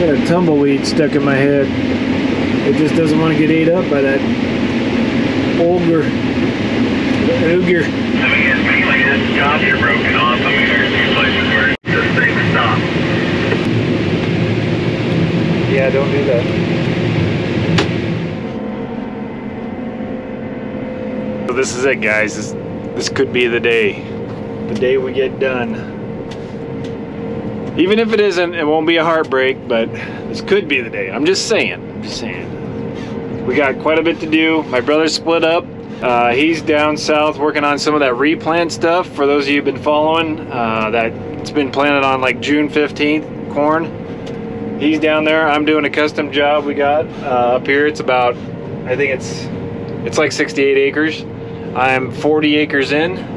got a tumbleweed stuck in my head. It just doesn't want to get ate up by that ogre. Ogre. I mean, it's mainly this jobs are broken off. I mean, there's two places where this thing stops. Yeah, don't do that. So this is it, guys. This could be the day. The day we get done. Even if it isn't, it won't be a heartbreak, but this could be the day. I'm just saying. We got quite a bit to do. My brother's split up. He's down south working on some of that replant stuff. For those of you who've been following, that's been planted on like June 15th, corn. He's down there. I'm doing a custom job we got up here. It's about, I think it's like 68 acres. I'm 40 acres in.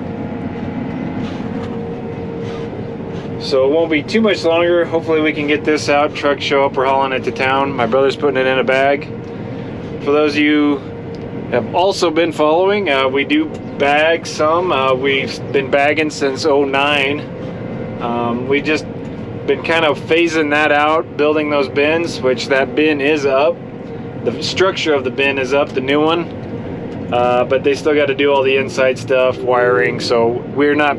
So it won't be too much longer. Hopefully we can get this out. Trucks show up, we're hauling it to town. My brother's putting it in a bag. For those of you who have also been following, we do bag some. We've been bagging since '09. We just been kind of phasing that out, building those bins, which that bin is up. The structure of the bin is up, the new one. But they still got to do all the inside stuff, wiring, so we're not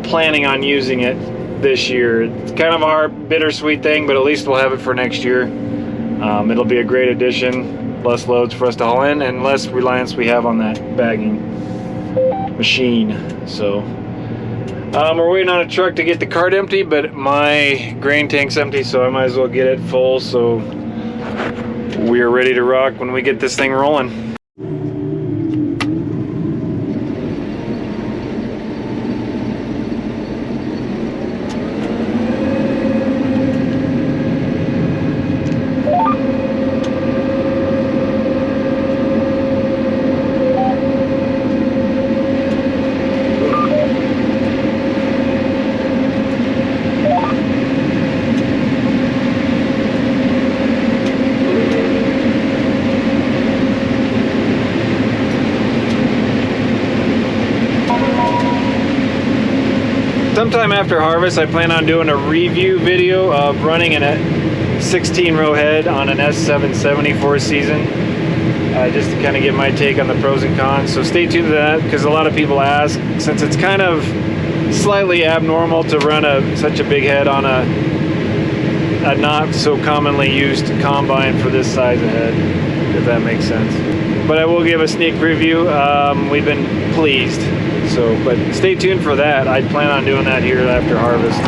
planning on using it this year. It's kind of a hard, bittersweet thing, but at least we'll have it for next year. It'll be a great addition, less loads for us to haul in, and less reliance we have on that bagging machine. So we're waiting on a truck to get the cart empty, but my grain tank's empty, so I might as well get it full, so we are ready to rock when we get this thing rolling. Sometime after harvest, I plan on doing a review video of running a 16 row head on an S770 for a season, just to kind of get my take on the pros and cons. So stay tuned to that, because a lot of people ask, since it's kind of slightly abnormal to run such a big head on a not so commonly used combine for this size of head, if that makes sense. But I will give a sneak preview. We've been pleased. So, but stay tuned for that. I plan on doing that here after harvest.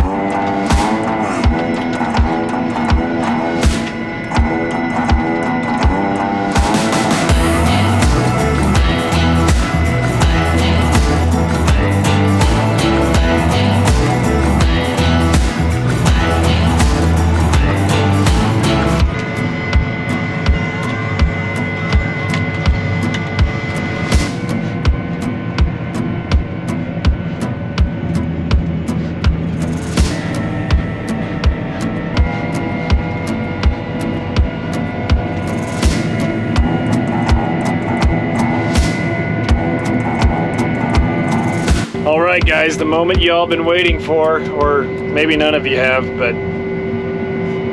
Alright guys, the moment you all been waiting for, or maybe none of you have, but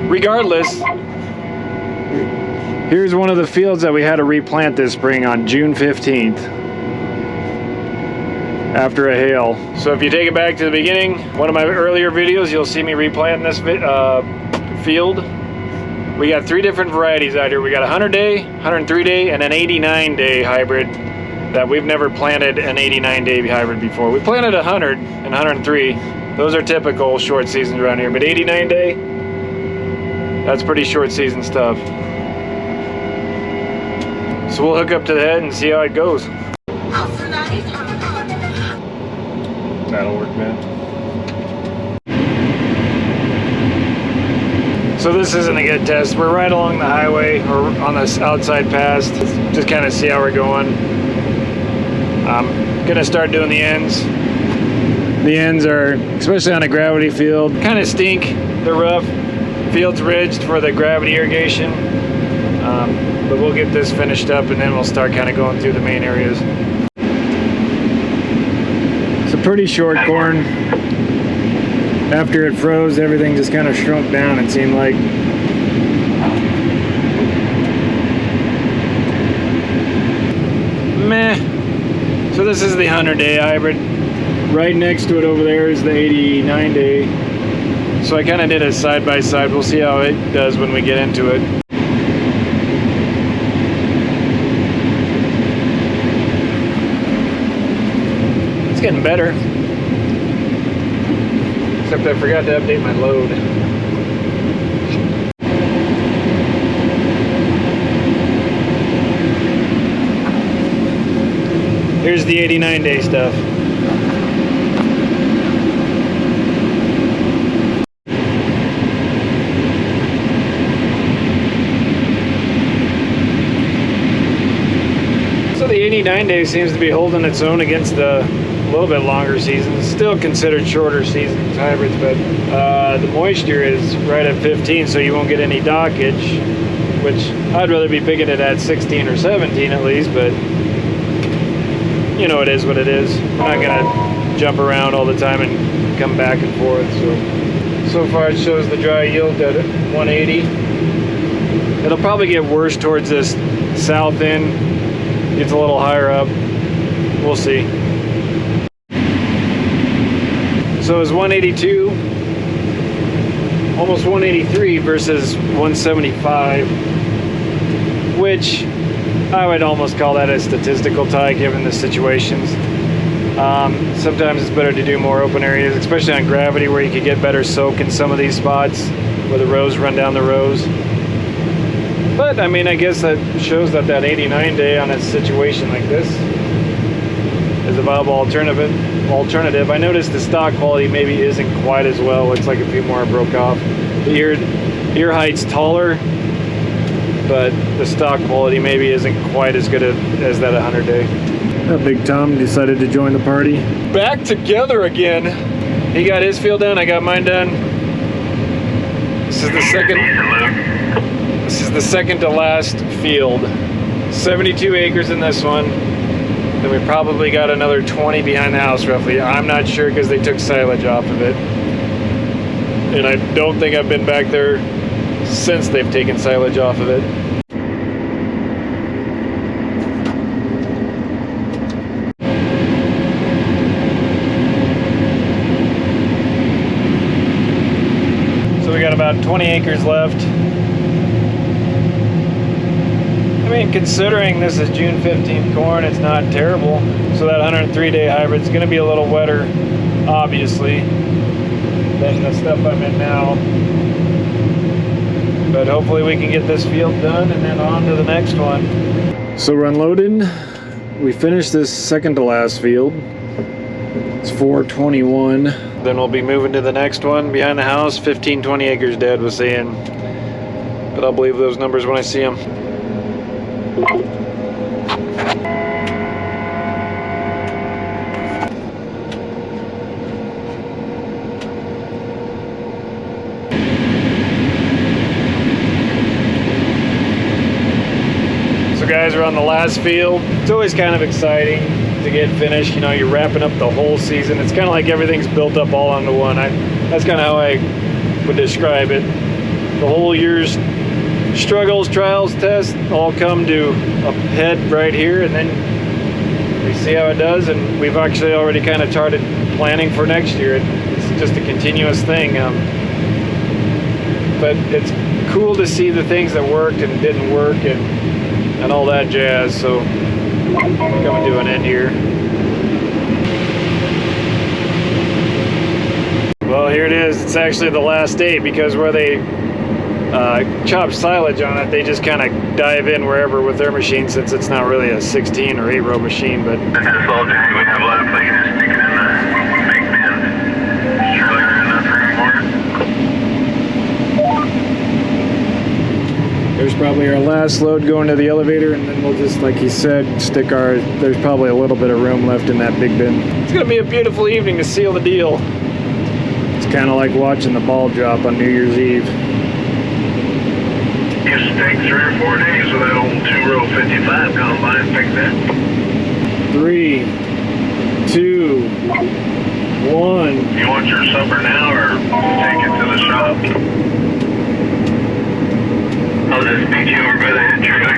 regardless, here's one of the fields that we had to replant this spring on June 15th after a hail. So if you take it back to the beginning, one of my earlier videos, you'll see me replanting this field. We got 3 different varieties out here. We got a 100-day, 103-day, and an 89-day hybrid that we've never planted an 89-day hybrid before. We planted 100 and 103. Those are typical short seasons around here, but 89-day, that's pretty short season stuff. So we'll hook up to the head and see how it goes. That'll work, man. So this isn't a good test. We're right along the highway, or on this outside pass, just kind of see how we're going. I'm gonna start doing the ends. The ends are, especially on a gravity field, kind of stink. They're rough. Field's ridged for the gravity irrigation. But we'll get this finished up and then we'll start kind of going through the main areas. It's a pretty short corn. After it froze, everything just kind of shrunk down, it seemed like. Meh. So this is the 100-day hybrid. Right next to it over there is the 89-day. So I kind of did it side by side. We'll see how it does when we get into it. It's getting better. Except I forgot to update my load. Here's the 89-day stuff. So the 89-day seems to be holding its own against the little bit longer seasons. Still considered shorter seasons hybrids, but the moisture is right at 15, so you won't get any dockage, which I'd rather be picking it at 16 or 17 at least, but you know, it is what it is. I'm not gonna jump around all the time and come back and forth. So far it shows the dry yield at 180. It'll probably get worse towards this south end. Gets a little higher up. We'll see. So it's 182, almost 183 versus 175, which I would almost call that a statistical tie given the situations. Sometimes it's better to do more open areas, especially on gravity where you could get better soak in some of these spots where the rows run down the rows. But I mean, I guess that shows that 89-day on a situation like this is a viable alternative. I noticed the stock quality maybe isn't quite as well. Looks like a few more broke off. The ear height's taller, but the stock quality maybe isn't quite as good as that 100-day. That Big Tom decided to join the party. Back together again. He got his field done, I got mine done. This is the second to last field. 72 acres in this one. Then we probably got another 20 behind the house roughly. I'm not sure because they took silage off of it. And I don't think I've been back there since they've taken silage off of it. So we got about 20 acres left. I mean, considering this is June 15th corn, it's not terrible. So that 103-day hybrid is going to be a little wetter, obviously, than the stuff I'm in now. But hopefully we can get this field done and then on to the next one. So we're unloading. We finished this second to last field. It's 421. Then we'll be moving to the next one behind the house. 15, 20 acres Dad was saying. But I'll believe those numbers when I see them. So guys, we're on the last field. It's always kind of exciting to get finished. You know, you're wrapping up the whole season. It's kind of like everything's built up all onto one. That's kind of how I would describe it. The whole year's struggles, trials, tests all come to a head right here, and then we see how it does. And we've actually already kind of started planning for next year. It's just a continuous thing. But it's cool to see the things that worked and didn't work and all that jazz. So coming to an end here. Well, here it is. It's actually the last day because where they chop silage on it, they just kind of dive in wherever with their machine, since it's not really a 16 or 8 row machine. But This is all day. We have a lot of places sticking in the big bin. Surely there's enough room for it. there's probably our last load going to the elevator, and then we'll just, like he said, stick our, there's probably a little bit of room left in that big bin. It's gonna be a beautiful evening to seal the deal. It's kind of like watching the ball drop on New Year's Eve. Used to take 3 or 4 days with that old 2-row 55 combine and pick that. 3, 2, 1. You want your supper now or take it to the shop? I'll just meet you over by the head trailer.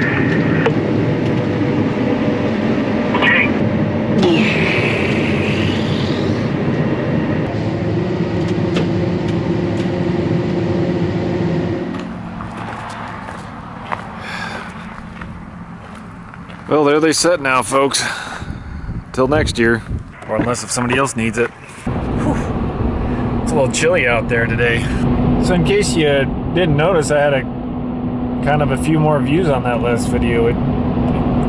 Well, there they sit now, folks. Till next year. Or unless if somebody else needs it. Whew. It's a little chilly out there today. So in case you didn't notice, I had a kind of a few more views on that last video. It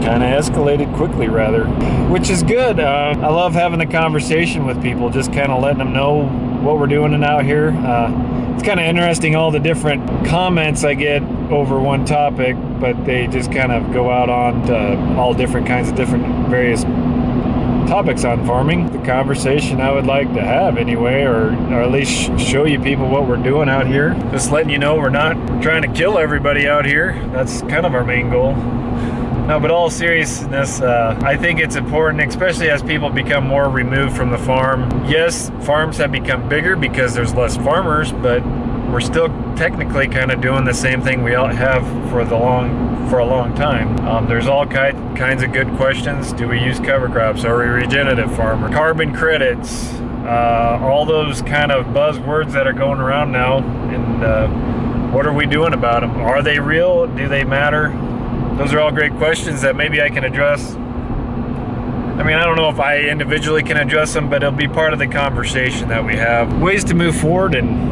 kind of escalated quickly, rather, which is good. I love having the conversation with people, just kind of letting them know what we're doing out here. It's kind of interesting, all the different comments I get over one topic, but they just kind of go out on to all different kinds of different various topics on farming. The conversation I would like to have anyway, or at least show you people what we're doing out here. Just letting you know we're not trying to kill everybody out here. That's kind of our main goal. No, but all seriousness, I think it's important, especially as people become more removed from the farm. Yes, farms have become bigger because there's less farmers, but we're still technically kind of doing the same thing we all have for a long time. There's all kinds of good questions. Do we use cover crops? Are we a regenerative farmer? Carbon credits, all those kind of buzzwords that are going around now, and what are we doing about them? Are they real? Do they matter? Those are all great questions that maybe I can address. I mean, I don't know if I individually can address them, but it'll be part of the conversation that we have. Ways to move forward, and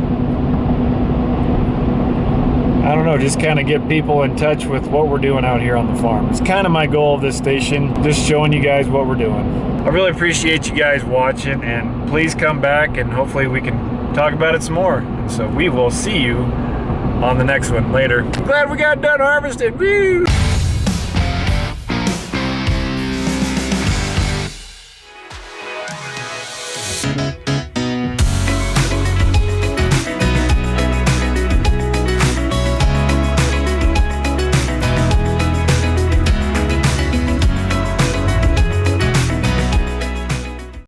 I don't know, just kind of get people in touch with what we're doing out here on the farm. It's kind of my goal of this station, just showing you guys what we're doing. I really appreciate you guys watching, and please come back and hopefully we can talk about it some more. And so we will see you on the next one later. Glad we got done harvesting. Woo!